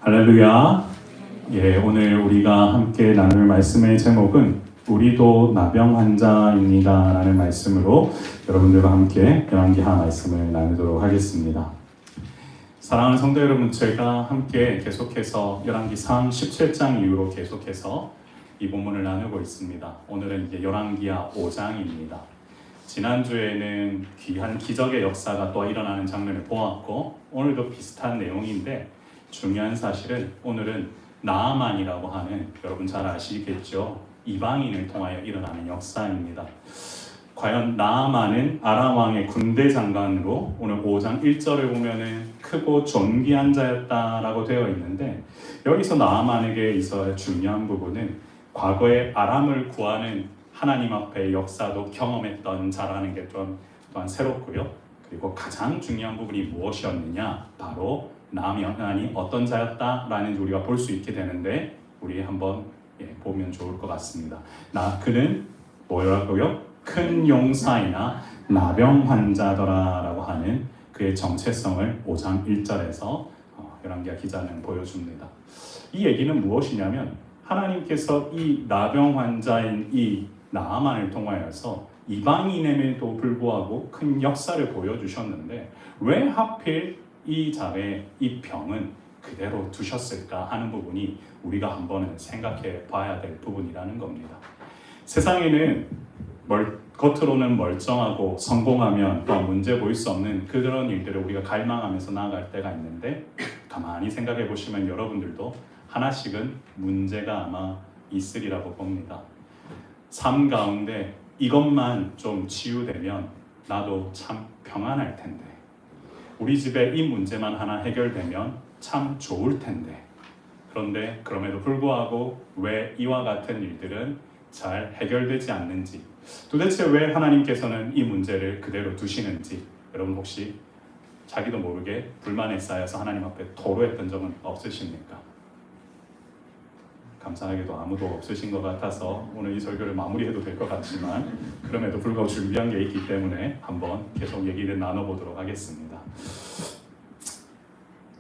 할렐루야. 오늘 우리가 함께 나눌 말씀의 제목은 우리도 나병 환자입니다 라는 말씀으로 여러분들과 함께 열왕기하 말씀을 나누도록 하겠습니다. 사랑하는 성도 여러분, 저희가 함께 계속해서 열왕기상 17장 이후로 계속해서 이 본문을 나누고 있습니다. 오늘은 이제 열왕기하 5장입니다. 지난주에는 귀한 기적의 역사가 또 일어나는 장면을 보았고, 오늘도 비슷한 내용인데 중요한 사실은 오늘은 나아만이라고 하는, 여러분 잘 아시겠죠? 이방인을 통하여 일어나는 역사입니다. 과연 나아만은 아람 왕의 군대 장관으로 오늘 5장 1절을 보면은 크고 존귀한 자였다라고 되어 있는데, 여기서 나아만에게 있어야 중요한 부분은 과거에 아람을 구하는 하나님 앞에 역사도 경험했던 자라는 게 좀 또한 새롭고요. 그리고 가장 중요한 부분이 무엇이었느냐? 바로 나아만이 어떤 자였다라는 우리가 볼 수 있게 되는데, 우리 한번 보면 좋을 것 같습니다. 그는 뭐라고요? 큰 용사이나 나병 환자더라라고 하는 그의 정체성을 5장 1절에서 열왕기하 기자는 보여줍니다. 이 얘기는 무엇이냐면, 하나님께서 이 나병 환자인 이 나아만을 통하여서 이방인임에도 불구하고 큰 역사를 보여주셨는데, 왜 하필 이 자의 이 병은 그대로 두셨을까 하는 부분이 우리가 한번은 생각해 봐야 될 부분이라는 겁니다. 세상에는 겉으로는 멀쩡하고 성공하면 또 문제 보일 수 없는 그런 일들을 우리가 갈망하면서 나아갈 때가 있는데, 가만히 생각해 보시면 여러분들도 하나씩은 문제가 아마 있으리라고 봅니다. 삶 가운데 이것만 좀 치유되면 나도 참 평안할 텐데, 우리 집에 이 문제만 하나 해결되면 참 좋을 텐데, 그런데 그럼에도 불구하고 왜 이와 같은 일들은 잘 해결되지 않는지, 도대체 왜 하나님께서는 이 문제를 그대로 두시는지, 여러분 혹시 자기도 모르게 불만에 쌓여서 하나님 앞에 토로했던 적은 없으십니까? 감사하게도 아무도 없으신 것 같아서 오늘 이 설교를 마무리해도 될 것 같지만, 그럼에도 불구하고 준비한 게 있기 때문에 한번 계속 얘기를 나눠보도록 하겠습니다.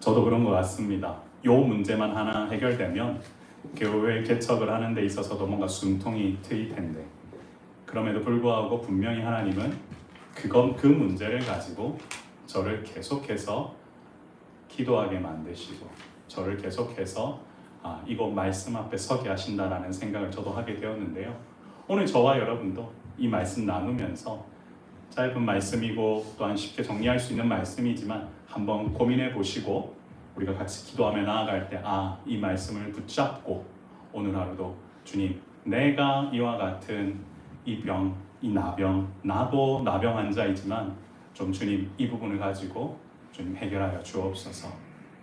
저도 그런 것 같습니다. 이 문제만 하나 해결되면 교회 개척을 하는 데 있어서도 뭔가 숨통이 트일 텐데, 그럼에도 불구하고 분명히 하나님은 그 문제를 가지고 저를 계속해서 기도하게 만드시고, 저를 계속해서 이거 말씀 앞에 서게 하신다라는 생각을 저도 하게 되었는데요. 오늘 저와 여러분도 이 말씀 나누면서, 짧은 말씀이고 또한 쉽게 정리할 수 있는 말씀이지만 한번 고민해 보시고, 우리가 같이 기도하며 나아갈 때 이 말씀을 붙잡고 오늘 하루도 주님, 내가 이와 같은 이 병, 이 나병, 나도 나병 환자이지만 좀 주님 이 부분을 가지고 주님 해결하여 주옵소서,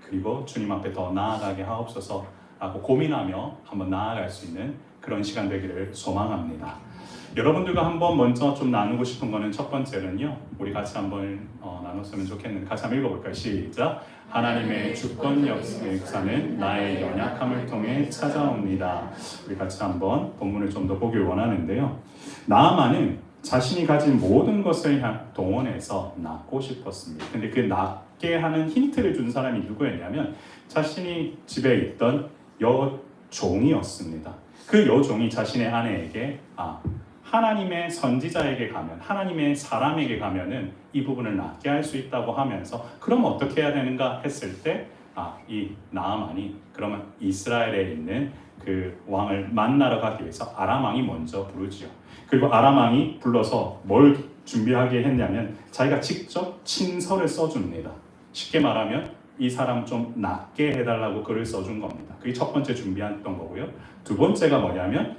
그리고 주님 앞에 더 나아가게 하옵소서 라고 고민하며 한번 나아갈 수 있는 그런 시간 되기를 소망합니다. 여러분들과 한번 먼저 좀 나누고 싶은 거는, 첫 번째는요, 우리 같이 한번 나눴으면 좋겠는데, 같이 한번 읽어볼까요? 시작! 하나님의 주권 역사는 나의 연약함을 통해 찾아옵니다. 우리 같이 한번 본문을 좀 더 보길 원하는데요. 나아만은 자신이 가진 모든 것을 동원해서 낫고 싶었습니다. 근데 그 낫게 하는 힌트를 준 사람이 누구였냐면, 자신이 집에 있던 여종이었습니다. 그 여종이 자신의 아내에게 하나님의 선지자에게 가면, 하나님의 사람에게 가면은 이 부분을 낫게 할 수 있다고 하면서, 그럼 어떻게 해야 되는가 했을 때 이 나아만이 그러면 이스라엘에 있는 그 왕을 만나러 가기 위해서 아람 왕이 먼저 부르지요. 그리고 아람 왕이 불러서 뭘 준비하게 했냐면, 자기가 직접 친서를 써줍니다. 쉽게 말하면 이 사람 좀 낫게 해달라고 글을 써준 겁니다. 그게 첫 번째 준비했던 거고요. 두 번째가 뭐냐면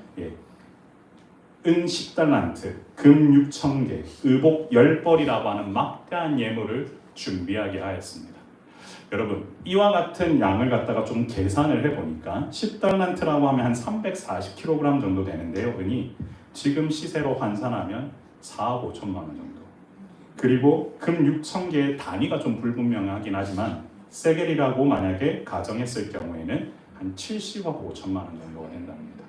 은 10달란트, 금 6,000개, 의복 10벌이라고 하는 막대한 예물을 준비하게 하였습니다. 여러분, 이와 같은 양을 갖다가 좀 계산을 해보니까 10달란트라고 하면 한 340kg 정도 되는데요. 은이 지금 시세로 환산하면 4억 5천만 원 정도. 그리고 금 6,000개의 단위가 좀 불분명하긴 하지만 세겔이라고 만약에 가정했을 경우에는 한 70억 5천만 원 정도가 된답니다.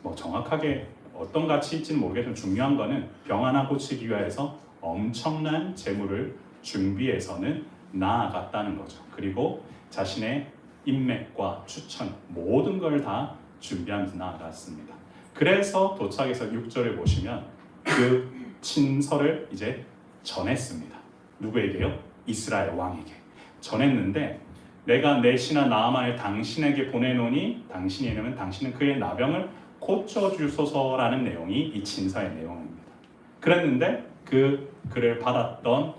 뭐 정확하게 어떤 가치일지는 모르겠지만 중요한 거는 병 하나 고치기 위해서 엄청난 재물을 준비해서는 나아갔다는 거죠. 그리고 자신의 인맥과 추천 모든 걸 다 준비하면서 나아갔습니다. 그래서 도착해서 6절에 보시면 그 친서를 이제 전했습니다. 누구에게요? 이스라엘 왕에게 전했는데 내가 내 신하 나아만을 당신에게 보내노니 당신이 이르면 당신은 그의 나병을 고쳐주소서라는 내용이 이 친서의 내용입니다. 그랬는데 그 글을 받았던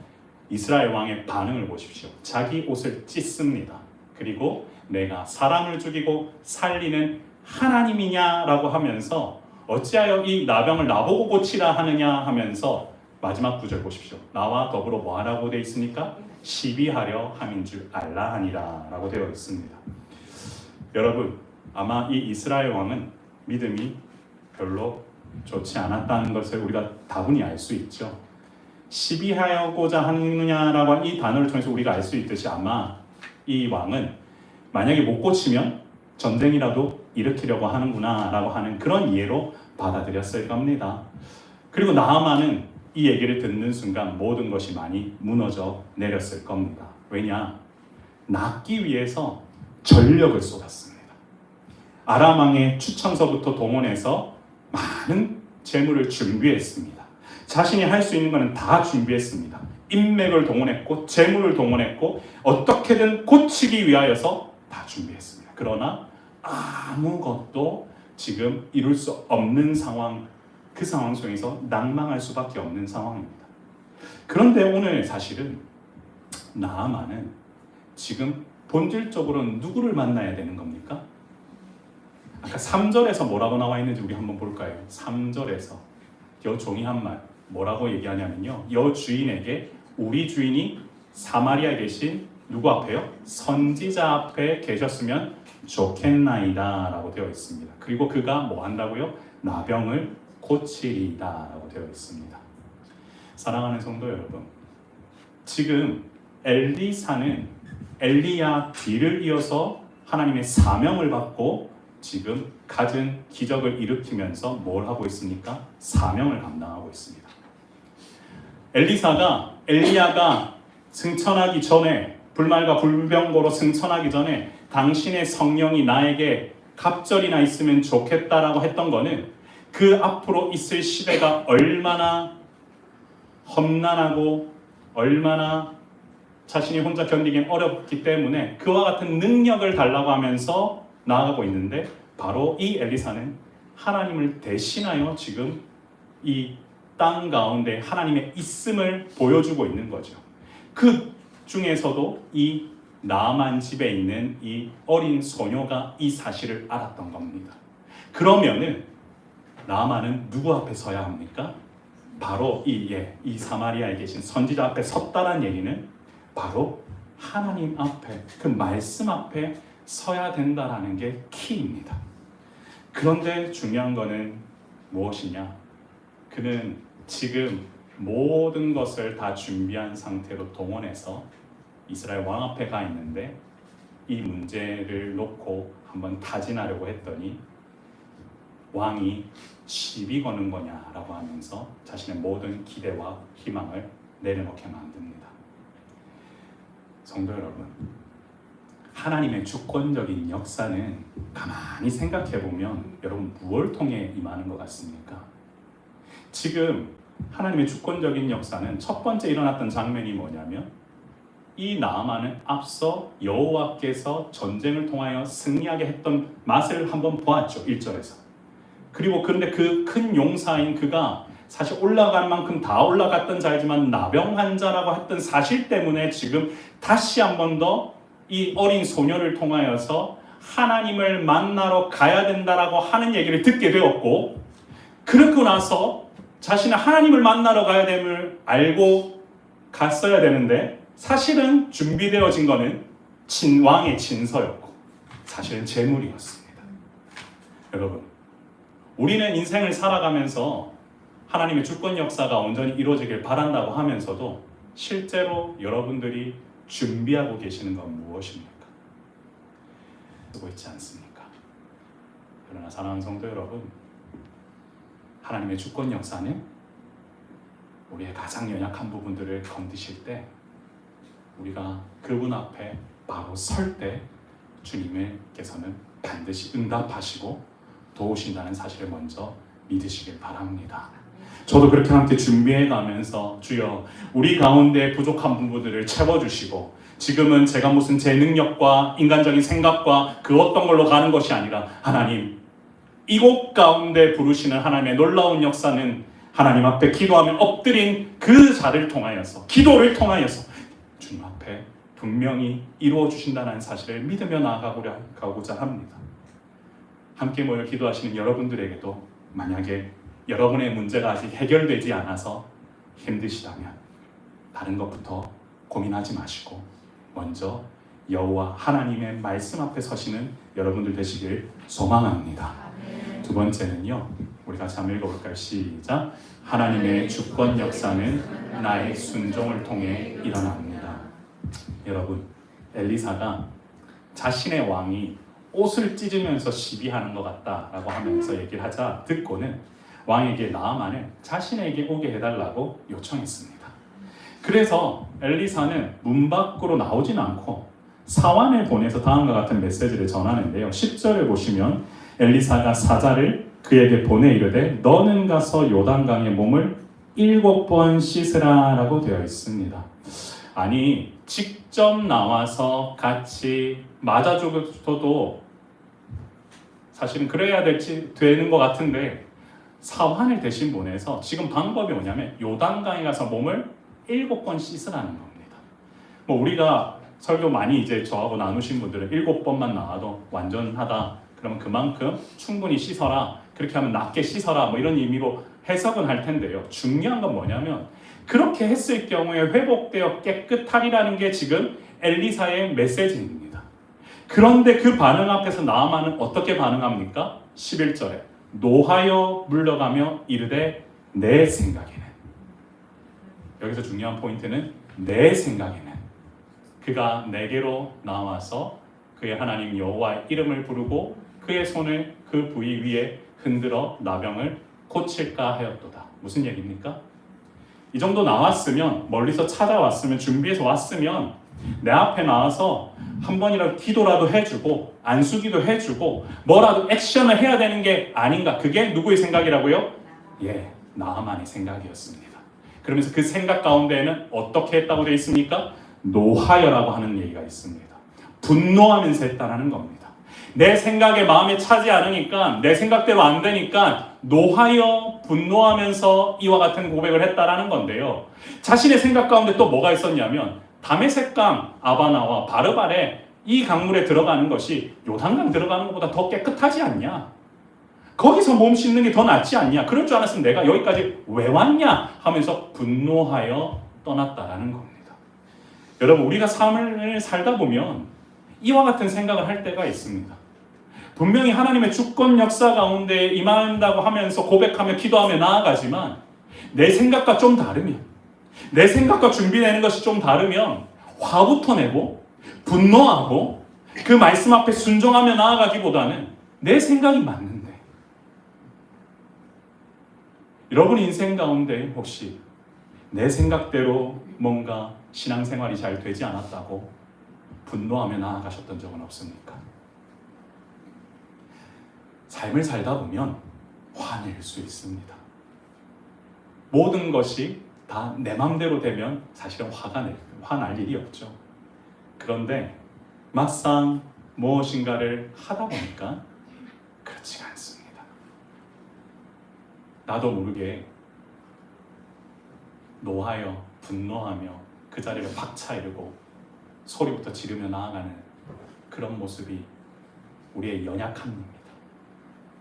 이스라엘 왕의 반응을 보십시오. 자기 옷을 찢습니다. 그리고 내가 사람을 죽이고 살리는 하나님이냐라고 하면서 어찌하여 이 나병을 나보고 고치라 하느냐 하면서 마지막 구절 보십시오. 나와 더불어 뭐 하라고 되어 있습니까? 시비하려 함인 줄 알라 하니라 라고 되어 있습니다. 여러분 아마 이 이스라엘 왕은 믿음이 별로 좋지 않았다는 것을 우리가 다분히 알 수 있죠. 시비하고자 하느냐라고 하는 이 단어를 통해서 우리가 알 수 있듯이 아마 이 왕은 만약에 못 고치면 전쟁이라도 일으키려고 하는구나 라고 하는 그런 이해로 받아들였을 겁니다. 그리고 나아만은 이 얘기를 듣는 순간 모든 것이 많이 무너져 내렸을 겁니다. 왜냐? 낫기 위해서 전력을 쏟았습니다. 아람 왕의 추천서부터 동원해서 많은 재물을 준비했습니다. 자신이 할 수 있는 것은 다 준비했습니다. 인맥을 동원했고 재물을 동원했고 어떻게든 고치기 위하여서 다 준비했습니다. 그러나 아무것도 지금 이룰 수 없는 상황, 그 상황 속에서 낭망할 수밖에 없는 상황입니다. 그런데 오늘 사실은 나아만은 지금 본질적으로는 누구를 만나야 되는 겁니까? 아까 3절에서 뭐라고 나와 있는지 우리 한번 볼까요? 3절에서 여 종이 한 말 뭐라고 얘기하냐면요, 여 주인에게 우리 주인이 사마리아에 계신 누구 앞에요? 선지자 앞에 계셨으면 좋겠나이다 라고 되어 있습니다. 그리고 그가 뭐 한다고요? 나병을 고치리다 라고 되어 있습니다. 사랑하는 성도 여러분, 지금 엘리사는 엘리야 뒤를 이어서 하나님의 사명을 받고 지금 갖은 기적을 일으키면서 뭘 하고 있습니까? 사명을 감당하고 있습니다. 엘리야가 승천하기 전에, 불말과 불병거로 승천하기 전에 당신의 성령이 나에게 갑절이나 있으면 좋겠다라고 했던 거는 그 앞으로 있을 시대가 얼마나 험난하고 얼마나 자신이 혼자 견디긴 어렵기 때문에 그와 같은 능력을 달라고 하면서 나아가고 있는데, 바로 이 엘리사는 하나님을 대신하여 지금 이 땅 가운데 하나님의 있음을 보여주고 있는 거죠. 그 중에서도 이 나아만 집에 있는 이 어린 소녀가 이 사실을 알았던 겁니다. 그러면은 나아만은 누구 앞에 서야 합니까? 바로 이 사마리아에 계신 선지자 앞에 섰다는 얘기는 바로 하나님 앞에, 그 말씀 앞에 서야 된다라는 게 키입니다. 그런데 중요한 거는 무엇이냐? 그는 지금 모든 것을 다 준비한 상태로 동원해서 이스라엘 왕 앞에 가 있는데 이 문제를 놓고 한번 타진하려고 했더니 왕이 시비 거는 거냐라고 하면서 자신의 모든 기대와 희망을 내려놓게 만듭니다. 성도 여러분, 하나님의 주권적인 역사는 가만히 생각해 보면 여러분 무엇을 통해 임하는 것 같습니까? 지금 하나님의 주권적인 역사는 첫 번째 일어났던 장면이 뭐냐면 이 나아만은 앞서 여호와께서 전쟁을 통하여 승리하게 했던 맛을 한번 보았죠. 1절에서. 그리고 그런데 그 큰 용사인 그가 사실 올라갈 만큼 다 올라갔던 자이지만 나병 환자라고 했던 사실 때문에 지금 다시 한 번 더 이 어린 소녀를 통하여서 하나님을 만나러 가야 된다라고 하는 얘기를 듣게 되었고, 그러고 나서 자신은 하나님을 만나러 가야 됨을 알고 갔어야 되는데 사실은 준비되어진 거는 왕의 진서였고 사실은 재물이었습니다. 여러분, 우리는 인생을 살아가면서 하나님의 주권 역사가 온전히 이루어지길 바란다고 하면서도 실제로 여러분들이 준비하고 계시는 건 무엇입니까? 쓰고 있지 않습니까? 그러나 사랑하는 성도 여러분, 하나님의 주권 역사는 우리의 가장 연약한 부분들을 건드실 때 우리가 그분 앞에 바로 설 때 주님께서는 반드시 응답하시고 도우신다는 사실을 먼저 믿으시길 바랍니다. 저도 그렇게 함께 준비해 가면서 주여 우리 가운데 부족한 부분들을 채워주시고, 지금은 제가 무슨 제 능력과 인간적인 생각과 그 어떤 걸로 가는 것이 아니라 하나님, 이곳 가운데 부르시는 하나님의 놀라운 역사는 하나님 앞에 기도하며 엎드린 그 자를 통하여서, 기도를 통하여서 주님 앞에 분명히 이루어 주신다는 사실을 믿으며 나아가고자 합니다. 함께 모여 기도하시는 여러분들에게도 만약에 여러분의 문제가 아직 해결되지 않아서 힘드시다면 다른 것부터 고민하지 마시고 먼저 여호와 하나님의 말씀 앞에 서시는 여러분들 되시길 소망합니다. 두 번째는요, 우리 같이 한번 읽어볼까요? 시작. 하나님의 주권 역사는 나의 순종을 통해 일어납니다. 여러분, 엘리사가 자신의 왕이 옷을 찢으면서 시비하는 것 같다라고 하면서 얘기를 하자 듣고는 왕에게 나아만을 자신에게 오게 해달라고 요청했습니다. 그래서 엘리사는 문 밖으로 나오진 않고 사환을 보내서 다음과 같은 메시지를 전하는데요. 10절을 보시면 엘리사가 사자를 그에게 보내 이르되 너는 가서 요단강에 몸을 7번 씻으라 라고 되어 있습니다. 아니, 직접 나와서 같이 맞아 죽어도 사실은 그래야 되는 것 같은데 사환을 대신 보내서 지금 방법이 뭐냐면 요단강에 가서 몸을 7번 씻으라는 겁니다. 뭐 우리가 설교 많이 이제 저하고 나누신 분들은 7번만 나와도 완전하다, 그러면 그만큼 충분히 씻어라, 그렇게 하면 낫게 씻어라, 뭐 이런 의미로 해석은 할 텐데요. 중요한 건 뭐냐면 그렇게 했을 경우에 회복되어 깨끗하리라는 게 지금 엘리사의 메시지입니다. 그런데 그 반응 앞에서 나아만은 어떻게 반응합니까? 11절에 노하여 물러가며 이르되 내 생각에는, 여기서 중요한 포인트는 내 생각에는, 그가 내게로 나와서 그의 하나님 여호와의 이름을 부르고 그의 손을 그 부위 위에 흔들어 나병을 고칠까 하였도다. 무슨 얘기입니까? 이 정도 나왔으면, 멀리서 찾아왔으면, 준비해서 왔으면 내 앞에 나와서 한 번이라도 기도라도 해주고 안수기도 해주고 뭐라도 액션을 해야 되는 게 아닌가. 그게 누구의 생각이라고요? 예, 나아만의 생각이었습니다. 그러면서 그 생각 가운데에는 어떻게 했다고 되어 있습니까? 노하여라고 하는 얘기가 있습니다. 분노하면서 했다는 겁니다. 내 생각에 마음에 차지 않으니까, 내 생각대로 안 되니까 노하여 분노하면서 이와 같은 고백을 했다라는 건데요. 자신의 생각 가운데 또 뭐가 있었냐면 다메섹강 아바나와 바르발에 이 강물에 들어가는 것이 요단강 들어가는 것보다 더 깨끗하지 않냐? 거기서 몸 씻는 게 더 낫지 않냐? 그럴 줄 알았으면 내가 여기까지 왜 왔냐? 하면서 분노하여 떠났다라는 겁니다. 여러분, 우리가 삶을 살다 보면 이와 같은 생각을 할 때가 있습니다. 분명히 하나님의 주권 역사 가운데 임한다고 하면서 고백하며 기도하며 나아가지만 내 생각과 좀 다르면, 내 생각과 준비되는 것이 좀 다르면 화부터 내고 분노하고 그 말씀 앞에 순종하며 나아가기보다는 내 생각이 맞는데, 여러분 인생 가운데 혹시 내 생각대로 뭔가 신앙생활이 잘 되지 않았다고 분노하며 나아가셨던 적은 없습니까? 삶을 살다 보면 화낼 수 있습니다. 모든 것이 다 내 맘대로 되면 사실은 화날 일이 없죠. 그런데 막상 무엇인가를 하다 보니까 그렇지가 않습니다. 나도 모르게 노하여 분노하며 그 자리를 박차이르고 소리부터 지르며 나아가는 그런 모습이 우리의 연약함입니다.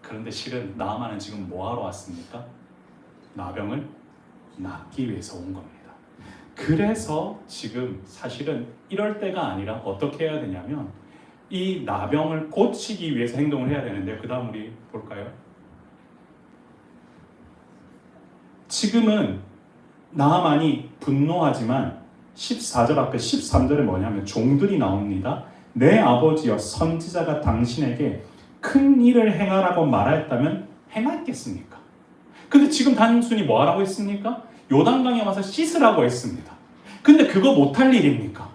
그런데 실은 나아만은 지금 뭐하러 왔습니까? 나병을 낫기 위해서 온 겁니다. 그래서 지금 사실은 이럴 때가 아니라 어떻게 해야 되냐면 이 나병을 고치기 위해서 행동을 해야 되는데, 그 다음 우리 볼까요? 지금은 나아만이 분노하지만 14절 앞에 13절에 뭐냐면 종들이 나옵니다. 내 아버지여, 선지자가 당신에게 큰 일을 행하라고 말하였다면 행하겠습니까? 근데 지금 단순히 뭐 하라고 했습니까? 요단강에 와서 씻으라고 했습니다. 근데 그거 못할 일입니까?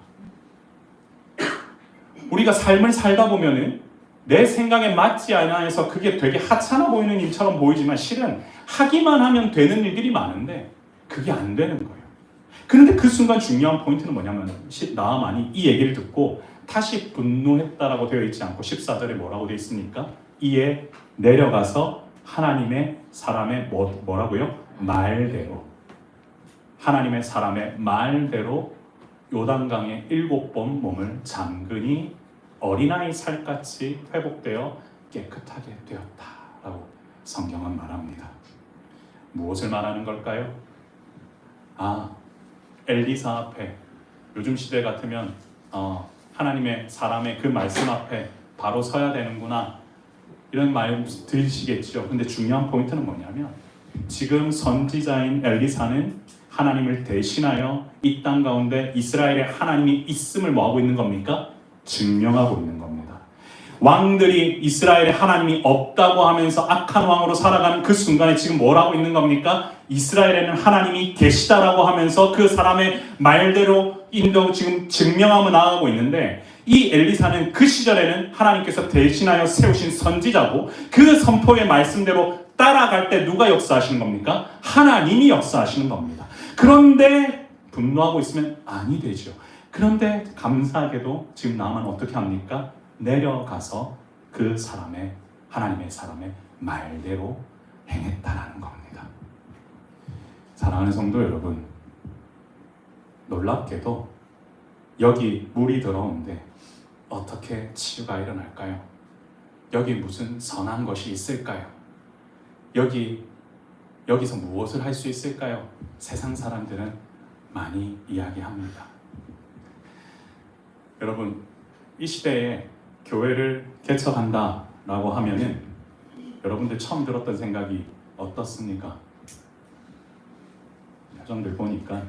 우리가 삶을 살다 보면은 내 생각에 맞지 않아서 그게 되게 하찮아 보이는 일처럼 보이지만 실은 하기만 하면 되는 일들이 많은데 그게 안 되는 거예요. 그런데 그 순간 중요한 포인트는 뭐냐면 나아만이 이 얘기를 듣고 다시 분노했다라고 되어 있지 않고 14절에 뭐라고 되어 있습니까? 이에 내려가서 하나님의 사람의 뭐라고요? 말대로 하나님의 사람의 말대로 요단강에 7번 몸을 잠그니 어린아이 살같이 회복되어 깨끗하게 되었다라고 성경은 말합니다. 무엇을 말하는 걸까요? 엘리사 앞에 요즘 시대 같으면 하나님의 사람의 그 말씀 앞에 바로 서야 되는구나 이런 말 들으시겠죠. 근데 중요한 포인트는 뭐냐면 지금 선지자인 엘리사는 하나님을 대신하여 이 땅 가운데 이스라엘의 하나님이 있음을 뭐하고 있는 겁니까? 증명하고 있는 겁니다. 왕들이 이스라엘의 하나님이 없다고 하면서 악한 왕으로 살아가는 그 순간에 지금 뭐라고 있는 겁니까? 이스라엘에는 하나님이 계시다라고 하면서 그 사람의 말대로 지금 증명하며 나아가고 있는데 이 엘리사는 그 시절에는 하나님께서 대신하여 세우신 선지자고 그 선포의 말씀대로 따라갈 때 누가 역사하시는 겁니까? 하나님이 역사하시는 겁니다. 그런데 분노하고 있으면 아니 되죠. 그런데 감사하게도 지금 나만 어떻게 합니까? 내려가서 그 사람의 하나님의 사람의 말대로 행했다라는 겁니다. 사랑하는 성도 여러분, 놀랍게도 여기 물이 들어오는데 어떻게 치유가 일어날까요? 여기 무슨 선한 것이 있을까요? 여기서 무엇을 할 수 있을까요? 세상 사람들은 많이 이야기합니다. 여러분, 이 시대에 교회를 개척한다라고 하면은 여러분들 처음 들었던 생각이 어떻습니까? 표정들 보니까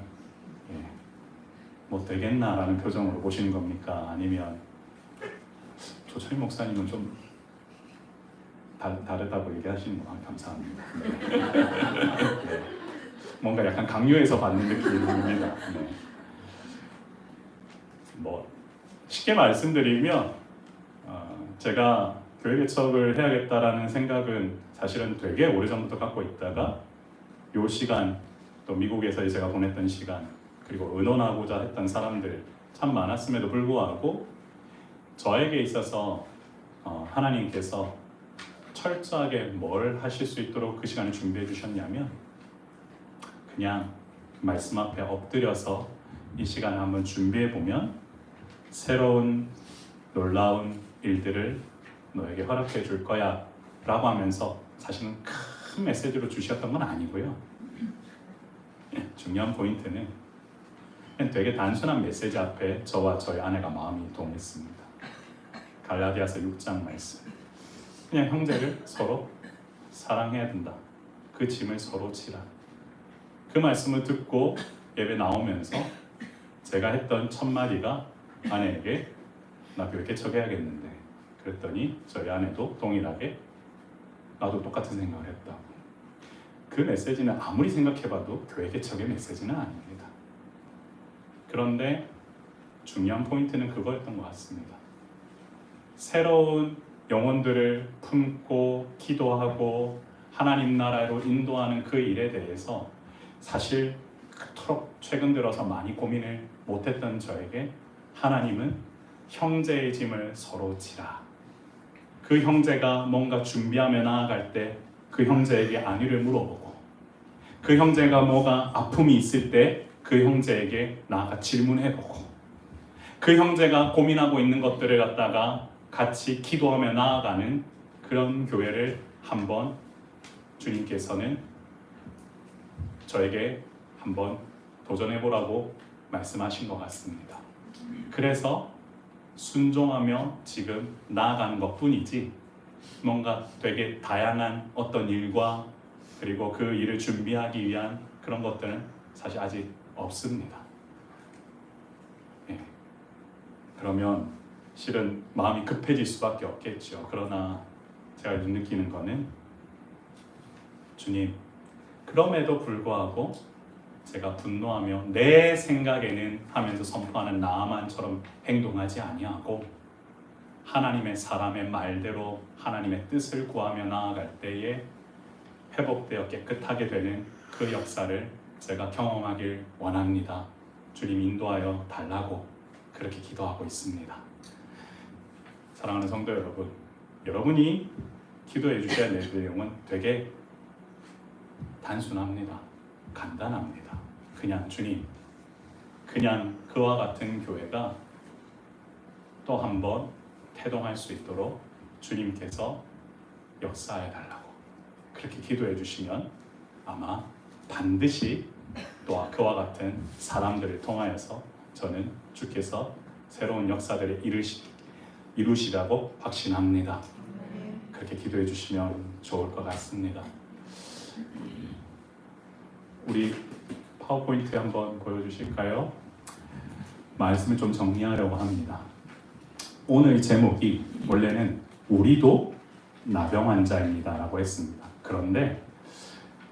뭐 되겠나라는 표정으로 보시는 겁니까? 아니면 조철희 목사님은 좀 다르다고 얘기하시는 거 감사합니다. 네. 뭔가 약간 강요해서 받는 느낌입니다. 네. 뭐 쉽게 말씀드리면 제가 교회 개척을 해야겠다라는 생각은 사실은 되게 오래전부터 갖고 있다가 요 시간 또 미국에서 제가 보냈던 시간 그리고 의논하고자 했던 사람들 참 많았음에도 불구하고 저에게 있어서 하나님께서 철저하게 뭘 하실 수 있도록 그 시간을 준비해 주셨냐면 그냥 말씀 앞에 엎드려서 이 시간을 한번 준비해 보면 새로운 놀라운 일들을 너에게 허락해 줄 거야 라고 하면서 사실은 큰 메시지로 주셨던 건 아니고요. 중요한 포인트는 되게 단순한 메시지 앞에 저와 저희 아내가 마음이 동했습니다. 갈라디아서 6장 말씀. 그냥 형제를 서로 사랑해야 된다. 그 짐을 서로 지라. 그 말씀을 듣고 예배 나오면서 제가 했던 첫 마디가 아내에게 나 교회 개척해야겠는데 그랬더니 저희 아내도 동일하게 나도 똑같은 생각을 했다고. 그 메시지는 아무리 생각해봐도 교회 개척의 메시지는 아닙니다. 그런데 중요한 포인트는 그거였던 것 같습니다. 새로운 영혼들을 품고 기도하고 하나님 나라로 인도하는 그 일에 대해서 사실 그토록 최근 들어서 많이 고민을 못했던 저에게 하나님은 형제의 짐을 서로 지라. 그 형제가 뭔가 준비하며 나아갈 때 그 형제에게 안위를 물어보고 그 형제가 뭐가 아픔이 있을 때 그 형제에게 나아가 질문해보고 그 형제가 고민하고 있는 것들을 갖다가 같이 기도하며 나아가는 그런 교회를 한번 주님께서는 저에게 한번 도전해보라고 말씀하신 것 같습니다. 그래서 순종하며 지금 나아가는 것뿐이지 뭔가 되게 다양한 어떤 일과 그리고 그 일을 준비하기 위한 그런 것들은 사실 아직 없습니다. 그러면 실은 마음이 급해질 수밖에 없겠죠. 그러나 제가 요즘 느끼는 거는 주님, 그럼에도 불구하고 제가 분노하며 내 생각에는 하면서 선포하는 나아만처럼 행동하지 아니하고 하나님의 사람의 말대로 하나님의 뜻을 구하며 나아갈 때에 회복되어 깨끗하게 되는 그 역사를 제가 경험하길 원합니다. 주님 인도하여 달라고 그렇게 기도하고 있습니다. 사랑하는 성도 여러분, 여러분이 기도해 주셔야 될 내용은 되게 단순합니다. 간단합니다. 그냥 주님, 그냥 그와 같은 교회가 또 한 번 태동할 수 있도록 주님께서 역사해 달라고 그렇게 기도해 주시면 아마 반드시 또 그와 같은 사람들을 통하여서 저는 주께서 새로운 역사들을 이루시라고 확신합니다. 그렇게 기도해 주시면 좋을 것 같습니다. 우리 파워포인트 한번 보여주실까요? 말씀을 좀 정리하려고 합니다. 오늘 제목이 원래는 우리도 나병 환자입니다 라고 했습니다. 그런데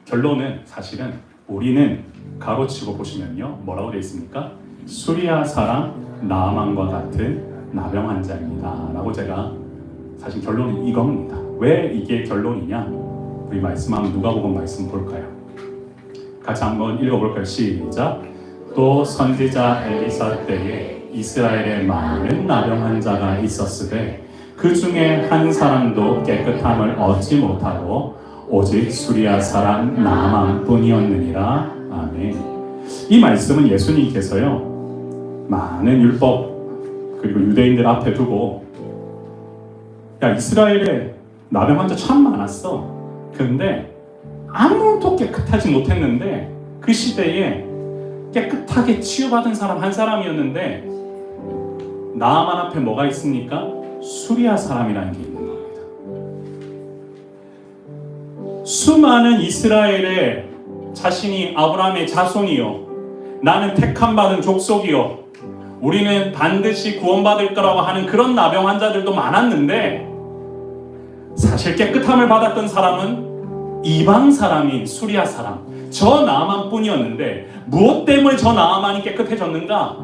결론은 사실은 우리는 가로치고 보시면요 뭐라고 되어 있습니까? 수리아 사람 나아만과 같은 나병 환자입니다 라고 제가 사실 결론은 이겁니다. 왜 이게 결론이냐? 우리 말씀 한번 누가복음 말씀 볼까요? 같이 한번 읽어볼까요? 시작. 또 선지자 엘리사 때에 이스라엘에 많은 나병 환자가 있었으되 그 중에 한 사람도 깨끗함을 얻지 못하고 오직 수리아 사람 나만뿐이었느니라. 아멘. 이 말씀은 예수님께서요 많은 율법 그리고 유대인들 앞에 두고 야 이스라엘에 나병 환자 참 많았어. 그런데 아무도 깨끗하지 못했는데 그 시대에 깨끗하게 치유받은 사람 한 사람이었는데 나아만 앞에 뭐가 있습니까? 수리아 사람이라는 게 있는 겁니다. 수많은 이스라엘의 자신이 아브라함의 자손이요 나는 택함 받은 족속이요 우리는 반드시 구원받을 거라고 하는 그런 나병 환자들도 많았는데 사실 깨끗함을 받았던 사람은 이방 사람인 수리아 사람 저 나아만 뿐이었는데 무엇 때문에 저 나아만이 깨끗해졌는가?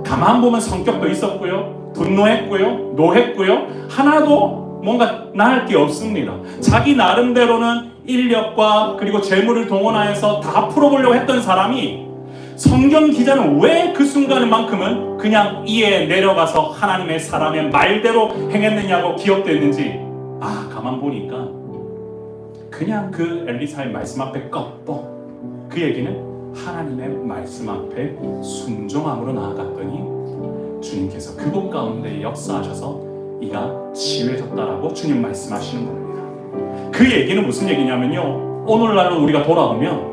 가만 보면 성격도 있었고요 분노했고요 노했고요 하나도 뭔가 나을 게 없습니다. 자기 나름대로는 인력과 그리고 재물을 동원하여서 다 풀어보려고 했던 사람이 성경 기자는 왜 그 순간만큼은 그냥 이에 내려가서 하나님의 사람의 말대로 행했느냐고 기억됐는지 가만 보니까 그냥 그 엘리사의 말씀 앞에 꺾고 그 얘기는 하나님의 말씀 앞에 순종함으로 나아갔더니 주님께서 그곳 가운데 역사하셔서 이가 치유해졌다라고 주님 말씀하시는 겁니다. 그 얘기는 무슨 얘기냐면요 오늘날로 우리가 돌아오면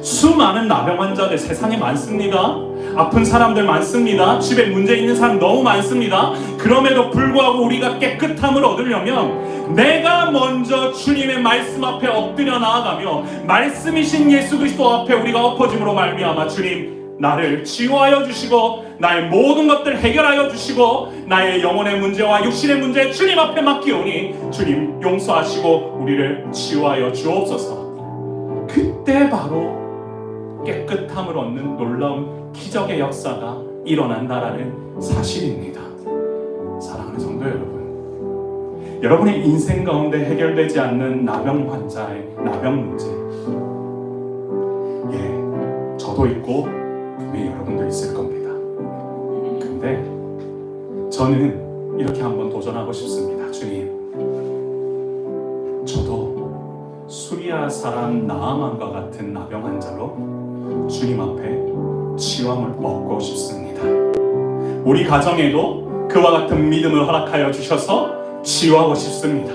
수많은 나병 환자들 세상에 많습니다. 아픈 사람들 많습니다. 집에 문제 있는 사람 너무 많습니다. 그럼에도 불구하고 우리가 깨끗함을 얻으려면 내가 먼저 주님의 말씀 앞에 엎드려 나아가며 말씀이신 예수 그리스도 앞에 우리가 엎어짐으로 말미암아 주님 나를 치유하여 주시고 나의 모든 것들 해결하여 주시고 나의 영혼의 문제와 육신의 문제 주님 앞에 맡기오니 주님 용서하시고 우리를 치유하여 주옵소서. 그때 바로 깨끗함을 얻는 놀라운 기적의 역사가 일어난다라는 사실입니다. 사랑하는 성도 여러분, 여러분의 인생 가운데 해결되지 않는 나병 환자의 나병 문제, 저도 있고 분명히 여러분도 있을 겁니다. 근데 저는 이렇게 한번 도전하고 싶습니다. 주님, 저도 수리아 사람 나아만과 같은 나병 환자로 주님 앞에 치유함을 얻고 싶습니다. 우리 가정에도 그와 같은 믿음을 허락하여 주셔서 치유하고 싶습니다.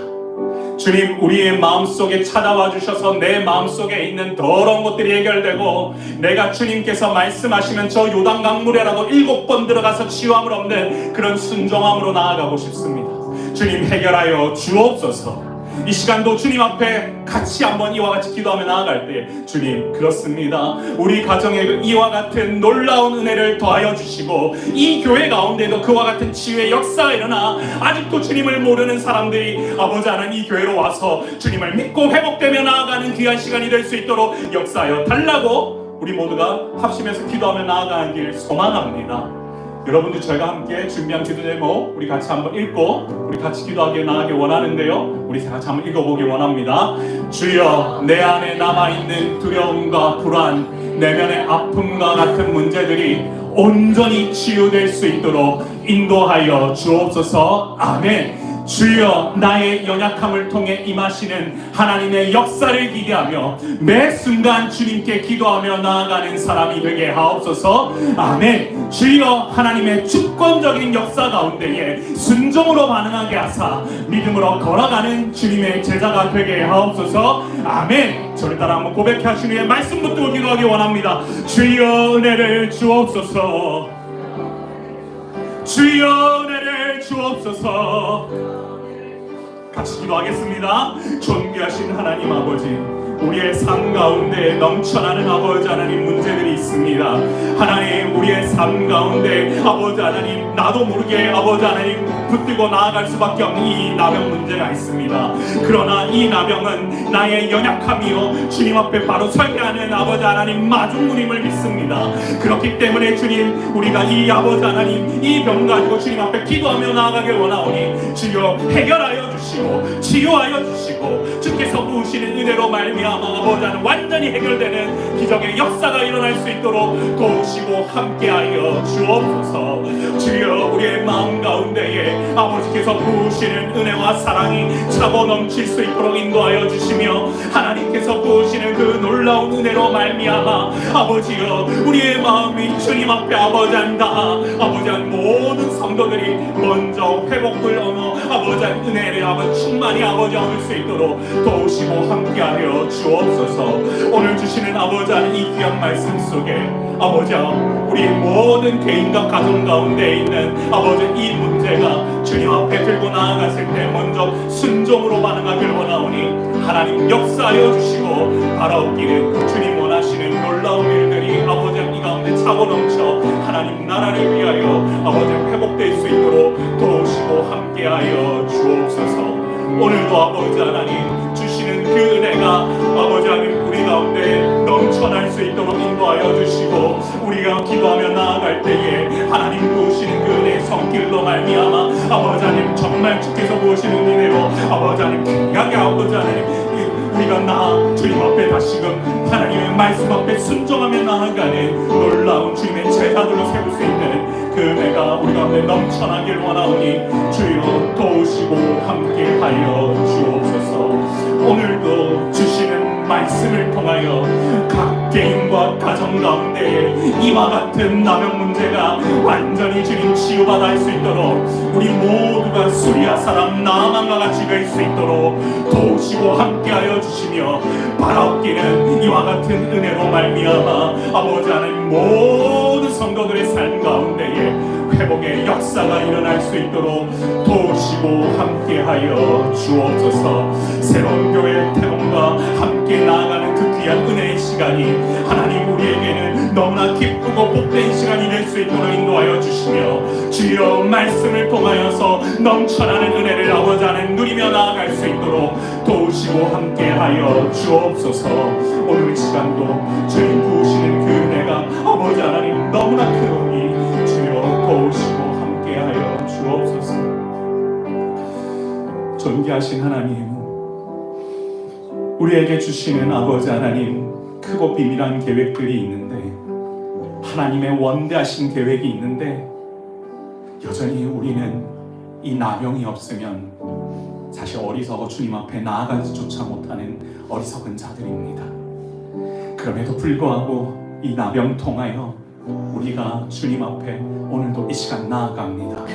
주님, 우리의 마음속에 찾아와 주셔서 내 마음속에 있는 더러운 것들이 해결되고 내가 주님께서 말씀하시면 저 요단 강물에라도 7번 들어가서 치유함을 얻는 그런 순종함으로 나아가고 싶습니다. 주님, 해결하여 주옵소서. 이 시간도 주님 앞에 같이 한번 이와 같이 기도하며 나아갈 때 주님, 그렇습니다. 우리 가정에 이와 같은 놀라운 은혜를 더하여 주시고 이 교회 가운데도 그와 같은 치유의 역사가 일어나 아직도 주님을 모르는 사람들이 아버지 하나님 이 교회로 와서 주님을 믿고 회복되며 나아가는 귀한 시간이 될 수 있도록 역사하여 달라고 우리 모두가 합심해서 기도하며 나아가는 길 소망합니다. 여러분들 저희가 함께 준비한 기도 제목 우리 같이 한번 읽고 우리 같이 기도하기 나가기 원하는데요. 우리 같이 한번 읽어보기 원합니다. 주여, 내 안에 남아있는 두려움과 불안, 내면의 아픔과 같은 문제들이 온전히 치유될 수 있도록 인도하여 주옵소서. 아멘. 주여, 나의 연약함을 통해 임하시는 하나님의 역사를 기대하며 매 순간 주님께 기도하며 나아가는 사람이 되게 하옵소서. 아멘. 주여, 하나님의 주권적인 역사 가운데에 순종으로 반응하게 하사 믿음으로 걸어가는 주님의 제자가 되게 하옵소서. 아멘. 저를 따라 한번 고백해 하신 후에 말씀 붙들고 기도하기 원합니다. 주여, 은혜를 주옵소서. 주여, 은혜를 주옵소서. 같이 기도하겠습니다. 존귀하신 하나님 아버지, 우리의 삶 가운데 넘쳐나는 아버지 하나님 문제들이 있습니다. 하나님, 우리의 삶 가운데 아버지 하나님, 나도 모르게 아버지 하나님 붙들고 나아갈 수밖에 없는 이 나병 문제가 있습니다. 그러나 이 나병은 나의 연약함이요 주님 앞에 바로 서게 하는 아버지 하나님 마중물임을 믿습니다. 그렇기 때문에 주님, 우리가 이 아버지 하나님 이 병 가지고 주님 앞에 기도하며 나아가길 원하오니 주여, 해결하여 주시고 치유하여 주시고 주께서 부으시는 은혜로 말미암아 아버지 하나님 완전히 해결되는 기적의 역사가 일어날 수 있도록 도우시고 함께하여 주옵소서. 주여, 우리의 마음 가운데에 아버지께서 부으시는 은혜와 사랑이 차고 넘칠 수 있도록 인도하여 주시며 하나님께서 부으시는 그 놀라운 은혜로 말미암아 아버지여, 우리의 마음이 주님 앞에 아버지 한다 아버지 한 모든 성도들이 먼저 회복을 얻어 아버지 한 은혜를 아버지 충만히 아버지 얻을 수 있도록 도우시고 함께하여 주옵소서. 오늘 주시는 아버지 한 이 귀한 말씀 속에 아버지여, 우리 모든 개인과 가정 가운데 있는 아버지 이 문제가 주님 앞에 들고 나아갔을 때 먼저 순종으로 반응하길 원하오니 하나님 역사하여 주시고 바라옵기는 주님 원하시는 놀라운 일들이 아버지 이 가운데 차고 넘쳐 하나님 나라를 위하여 아버지 회복될 수 있도록 도우시고 함께하여 주옵소서. 오늘도 아버지 하나님 주시는 그 은혜가 아버지 하나님 우리 가운데 넘쳐날 수 있도록 인도하여 주시고 우리가 기도하며 나아갈 때에 하나님 부으시는 그 은혜의 손길로 말미암아 아버지 하나님 정말 주께서 부으시는 은혜로 아버지 하나님 강하게 아버지 하나님 우리가 주님 앞에 다시금 하나님의 말씀 앞에 순종하며 나아가는 놀라운 주님의 제자들로 세울 수 있는 그 은혜가 우리 가운데 넘쳐나길 원하오니 주여 도우시고 함께하여 주옵소서. 오늘도 주시는 말씀을 통하여 각 개인과 가정 가운데 이와 같은 남용 문제가 완전히 주님 치유받아 할 수 있도록 우리 모두가 수리아 사람 나아만과 같이 될 수 있도록 도우시고 함께하여 주시며 바라옵기는 이와 같은 은혜로 말미암아 아버지 하나님 모든 성도들의 삶 가운데에 회복의 역사가 일어날 수 있도록 도우시고 함께하여 주옵소서. 새로운 교회 태동과 함께 나아가는 그 귀한 은혜의 시간이 하나님 우리에게는 너무나 기쁘고 복된 시간이 될 수 있도록 인도하여 주시며 주여 말씀을 통하여서 넘쳐나는 은혜를 아버지 하나님 누리며 나아갈 수 있도록 도우시고 함께하여 주옵소서. 오늘 이 시간도 주님 부으시는 그 은혜가 아버지 하나님 너무나 크오니 주여 도우시고 함께하여 주옵소서. 존귀하신 하나님, 우리에게 주시는 아버지 하나님 크고 비밀한 계획들이 있는데 하나님의 원대하신 계획이 있는데 여전히 우리는 이 나병이 없으면 사실 어리석어 주님 앞에 나아가지조차 못하는 어리석은 자들입니다. 그럼에도 불구하고 이 나병 통하여 우리가 주님 앞에 오늘도 이 시간 나아갑니다.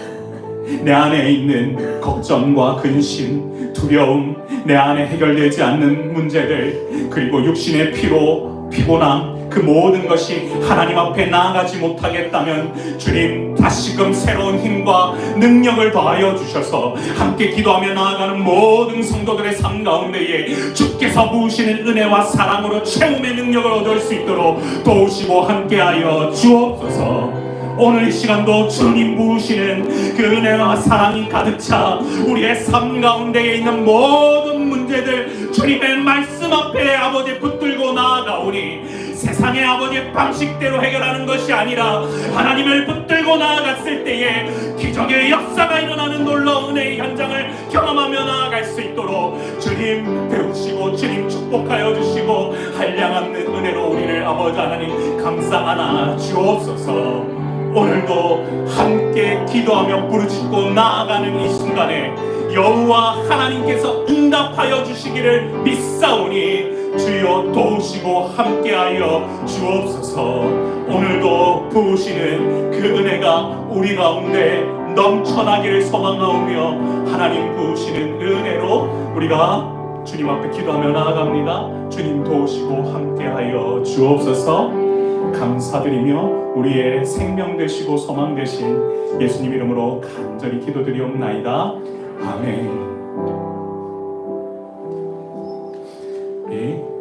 내 안에 있는 걱정과 근심, 두려움, 내 안에 해결되지 않는 문제들, 그리고 육신의 피로, 피곤함, 그 모든 것이 하나님 앞에 나아가지 못하겠다면 주님 다시금 새로운 힘과 능력을 더하여 주셔서 함께 기도하며 나아가는 모든 성도들의 삶 가운데에 주께서 부으시는 은혜와 사랑으로 채움의 능력을 얻을 수 있도록 도우시고 함께하여 주옵소서. 오늘 이 시간도 주님 부으시는 그 은혜와 사랑이 가득 차 우리의 삶 가운데에 있는 모든 문제들 주님의 말씀 앞에 아버지 붙들고 나아가오니 세상의 아버지의 방식대로 해결하는 것이 아니라 하나님을 붙들고 나아갔을 때에 기적의 역사가 일어나는 놀라운 은혜의 현장을 경험하며 나아갈 수 있도록 주님 배우시고 주님 축복하여 주시고 한량없는 은혜로 우리를 아버지 하나님 감싸 안아 주옵소서. 오늘도 함께 기도하며 부르짖고 나아가는 이 순간에 여호와 하나님께서 응답하여 주시기를 믿사오니 주여 도우시고 함께하여 주옵소서. 오늘도 부으시는 그 은혜가 우리 가운데 넘쳐나기를 소망하오며 하나님 부으시는 은혜로 우리가 주님 앞에 기도하며 나아갑니다. 주님 도우시고 함께하여 주옵소서. 감사드리며 우리의 생명 되시고 소망 되신 예수님 이름으로 간절히 기도드리옵나이다. 아멘.